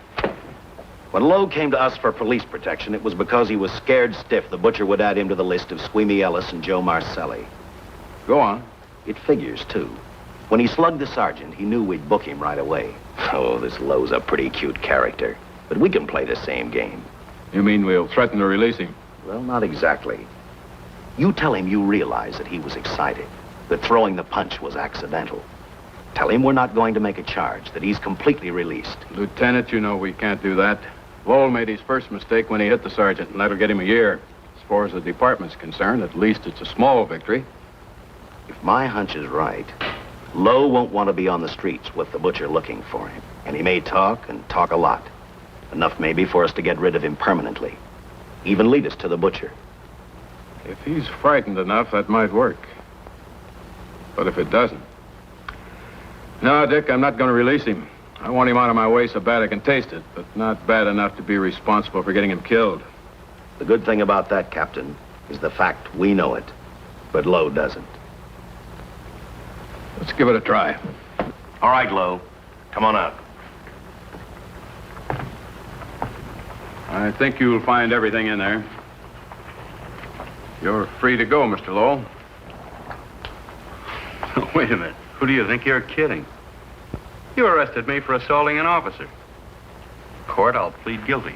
When Lowe came to us for police protection, it was because he was scared stiff the butcher would add him to the list of Squeamy Ellis and Joe Marcelli. Go on. It figures, too. When he slugged the sergeant, he knew we'd book him right away. Oh, this Lowe's a pretty cute character. But we can play the same game. You mean we'll threaten to release him? Well, not exactly. You tell him you realize that he was excited, that throwing the punch was accidental. Tell him we're not going to make a charge, that he's completely released. Lieutenant, you know we can't do that. Lowell made his first mistake when he hit the sergeant, and that'll get him a year. As far as the department's concerned, at least it's a small victory. If my hunch is right, Lowe won't want to be on the streets with the butcher looking for him. And he may talk, and talk a lot. Enough maybe for us to get rid of him permanently. Even lead us to the butcher. If he's frightened enough, that might work. But if it doesn't... No, Dick, I'm not going to release him. I want him out of my way so bad I can taste it, but not bad enough to be responsible for getting him killed. The good thing about that, Captain, is the fact we know it, but Lowe doesn't. Let's give it a try. All right, Lowe. Come on out. I think you'll find everything in there. You're free to go, Mr. Lowell. Wait a minute. Who do you think you're kidding? You arrested me for assaulting an officer. Court, I'll plead guilty.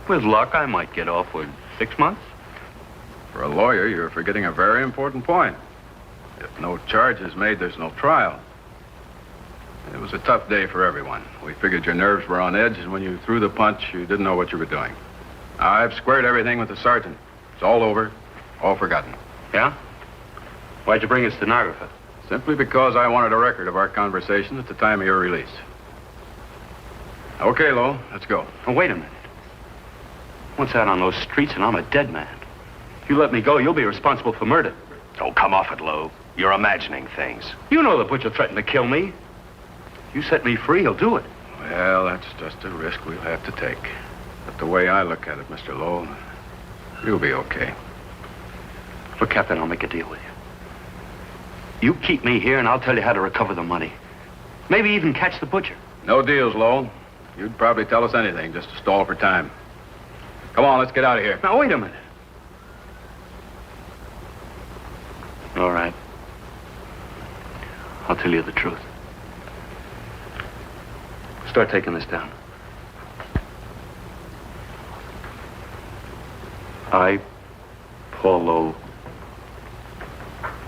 With luck, I might get off with 6 months. For a lawyer, you're forgetting a very important point. If no charge is made, there's no trial. It was a tough day for everyone. We figured your nerves were on edge, and when you threw the punch, you didn't know what you were doing. I've squared everything with the sergeant. It's all over, all forgotten. Yeah? Why'd you bring a stenographer? Simply because I wanted a record of our conversation at the time of your release. Okay, Lowell, let's go. Oh, wait a minute. Once out on those streets and I'm a dead man. If you let me go, you'll be responsible for murder. Oh, come off it, Lowe. You're imagining things. You know the butcher threatened to kill me. If you set me free, he'll do it. Well, that's just a risk we'll have to take. But the way I look at it, Mr. Lowell, you'll be okay. Look, Captain, I'll make a deal with you. You keep me here, and I'll tell you how to recover the money. Maybe even catch the butcher. No deals, Lowell. You'd probably tell us anything just to stall for time. Come on, let's get out of here. Now, wait a minute. All right. I'll tell you the truth. Start taking this down. I, Paul Lowe,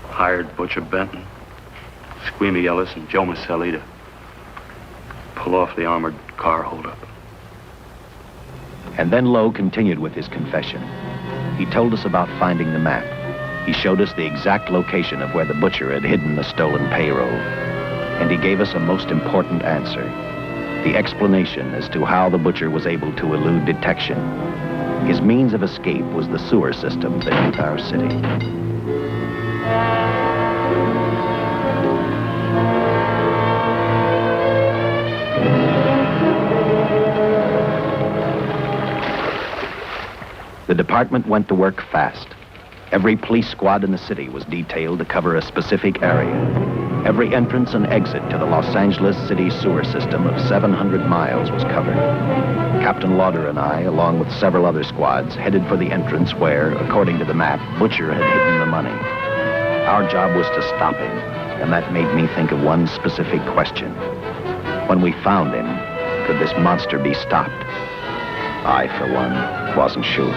hired Butcher Benton, Squeamy Ellis, and Joe Marcelli to pull off the armored car holdup. And then Lowe continued with his confession. He told us about finding the map. He showed us the exact location of where the butcher had hidden the stolen payroll. and he gave us a most important answer. The explanation as to how the butcher was able to elude detection. His means of escape was the sewer system beneath our city. The department went to work fast. Every police squad in the city was detailed to cover a specific area. Every entrance and exit to the Los Angeles city sewer system of 700 miles was covered. Captain Lauder and I, along with several other squads, headed for the entrance where, according to the map, Butcher had hidden the money. Our job was to stop him, and that made me think of one specific question. When we found him, could this monster be stopped? I, for one, wasn't sure.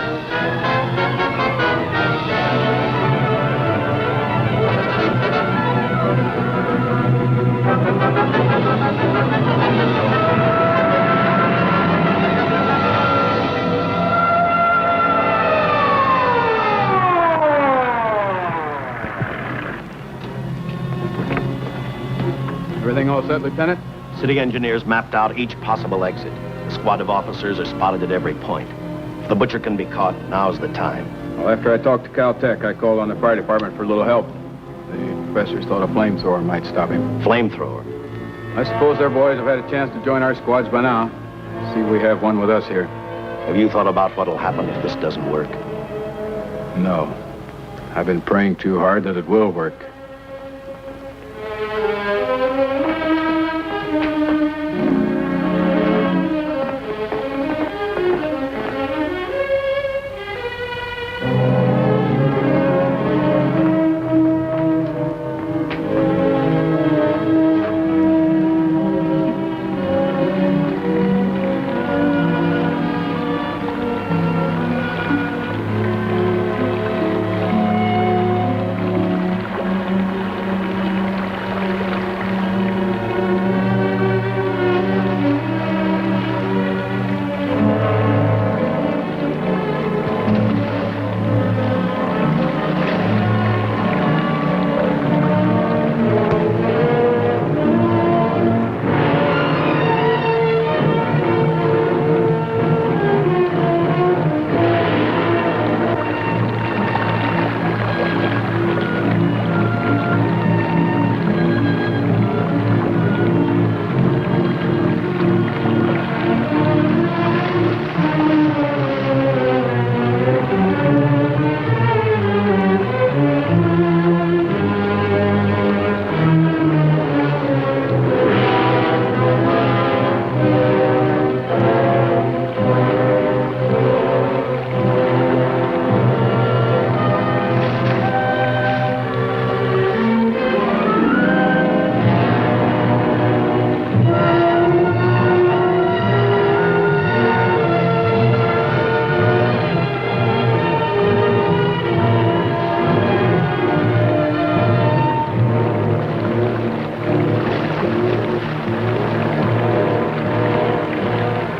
Everything all set, Lieutenant? City engineers mapped out each possible exit. A squad of officers are spotted at every point. If the butcher can be caught, now's the time. Well, after I talked to Caltech, I called on the fire department for a little help. The professors thought a flamethrower might stop him. Flamethrower? I suppose their boys have had a chance to join our squads by now. See, we have one with us here. Have you thought about what'll happen if this doesn't work? No. I've been praying too hard that it will work.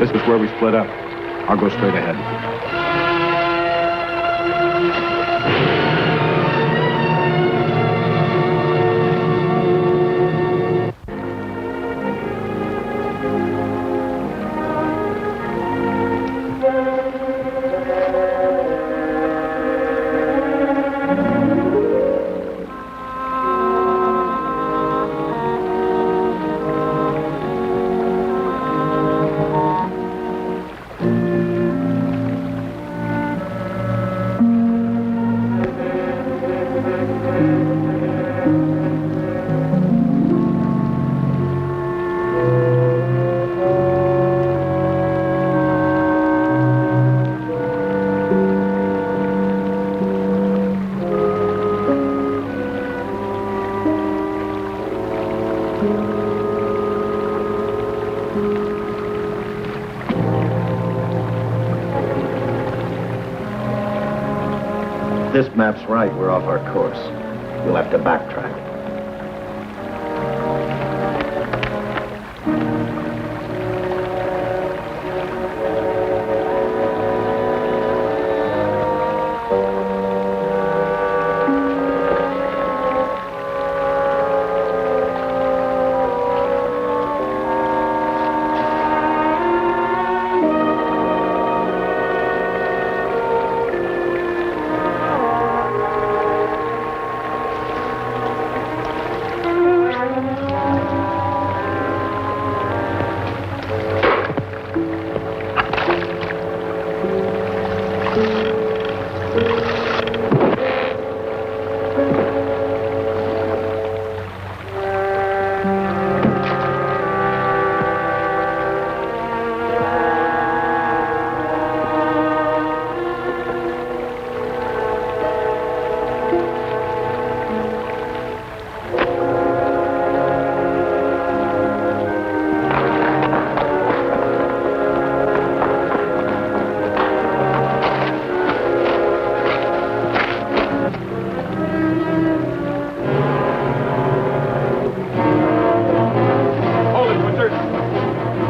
This is where we split up. I'll go straight ahead. This map's right, we're off our course. You'll have to backtrack.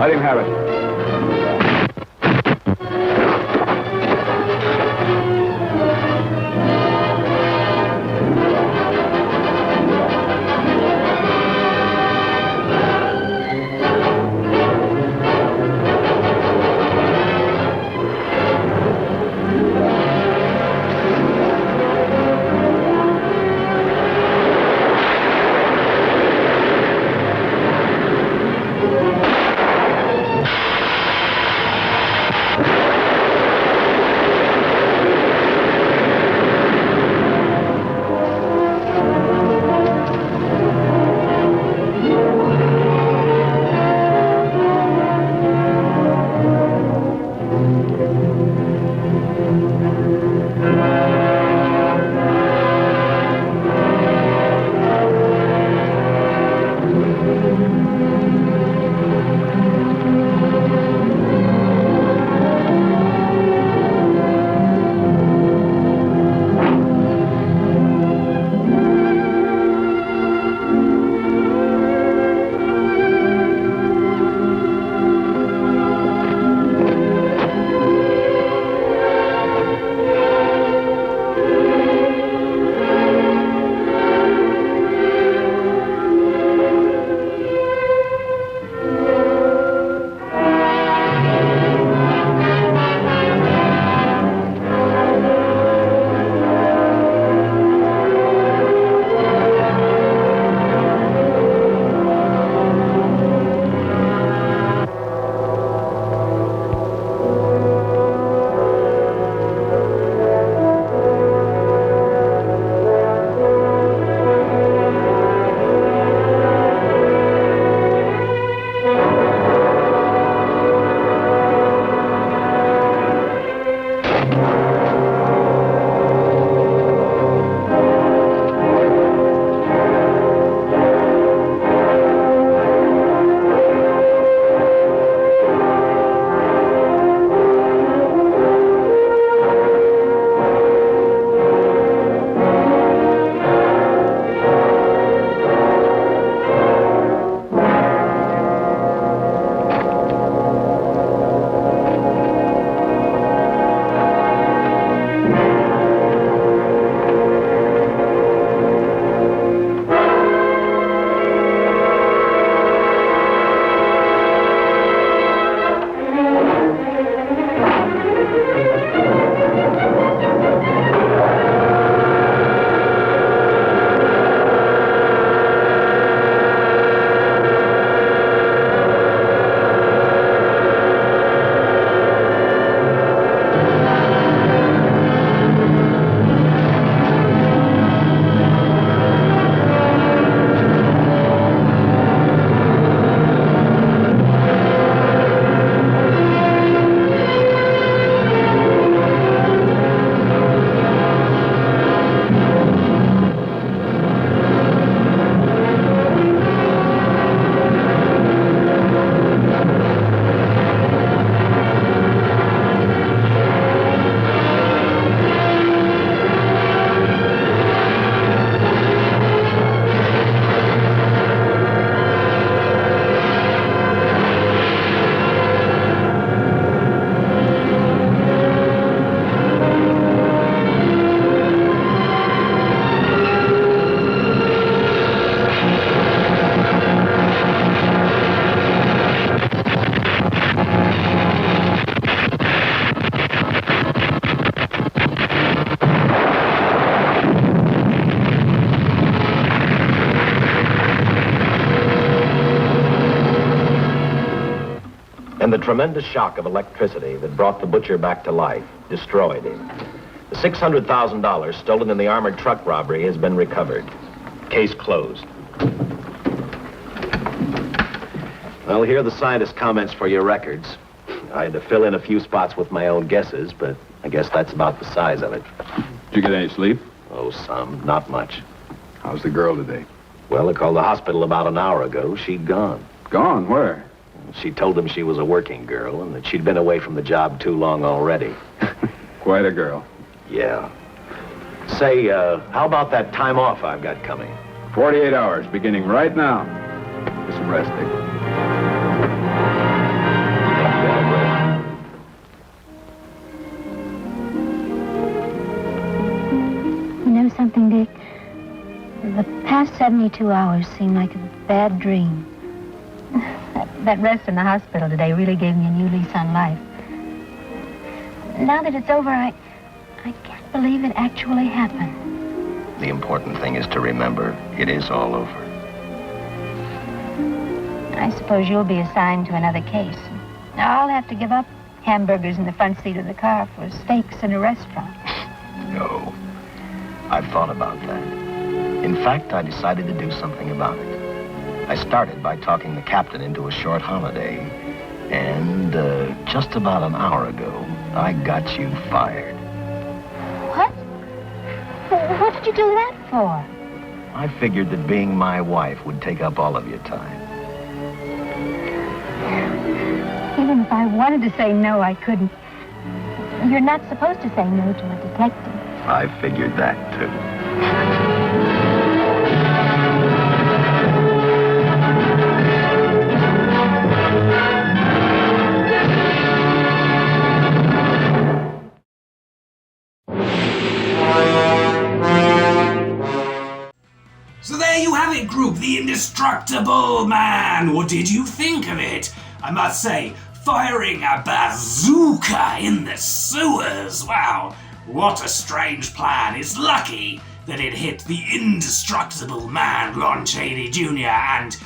Let him have it. And the tremendous shock of electricity that brought the butcher back to life destroyed him. The $600,000 stolen in the armored truck robbery has been recovered. Case closed. Well, here are the scientist's comments for your records. I had to fill in a few spots with my own guesses, but I guess that's about the size of it. Did you get any sleep? Oh, some. Not much. How's the girl today? Well, I called the hospital about an hour ago. She'd gone. Gone? Where? She told them she was a working girl and that she'd been away from the job too long already. Quite a girl. Yeah. Say, how about that time off I've got coming? 48 hours, beginning right now. Get some rest, Dick. last 72 hours seemed like a bad dream. That rest in the hospital today really gave me a new lease on life. Now that it's over, I can't believe it actually happened. The important thing is to remember it is all over. I suppose you'll be assigned to another case. I'll have to give up hamburgers in the front seat of the car for steaks in a restaurant. No. I've thought about that. In fact, I decided to do something about it. I started by talking the captain into a short holiday. And just about an hour ago, I got you fired. What? What did you do that for? I figured that being my wife would take up all of your time. Even if I wanted to say no, I couldn't. You're not supposed to say no to a detective. I figured that, too. So there you have it, group, the Indestructible Man. What did you think of it? I must say, firing a bazooka in the sewers. Wow, what a strange plan. It's lucky that it hit the Indestructible Man, Lon Chaney Jr., and,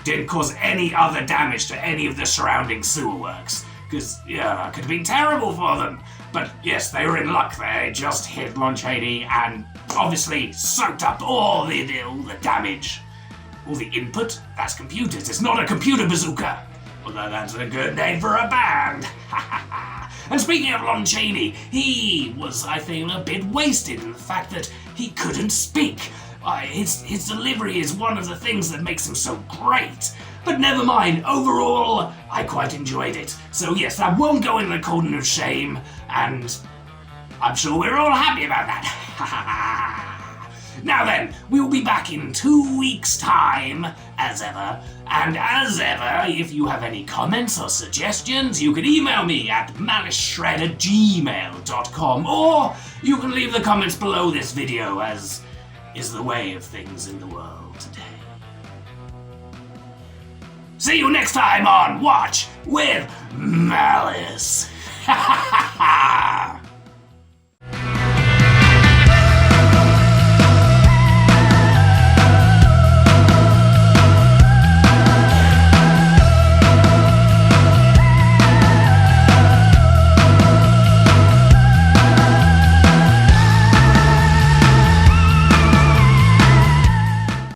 didn't cause any other damage to any of the surrounding sewer works. Because, it could have been terrible for them. But yes, they were in luck there. It just hit Lon Chaney and obviously soaked up all the damage. All the input? That's computers. It's not a computer bazooka. Although that's a good name for a band. And speaking of Lon Chaney, he was, I think, a bit wasted in the fact that he couldn't speak. His delivery is one of the things that makes him so great. But never mind, overall, I quite enjoyed it. So yes, that won't go in the cauldron of shame, and I'm sure we're all happy about that. Now then, we'll be back in 2 weeks' time, as ever. And as ever, if you have any comments or suggestions, you can email me at maliceshred@gmail.com, or you can leave the comments below this video, as is the way of things in the world today. See you next time on Watch with Malice.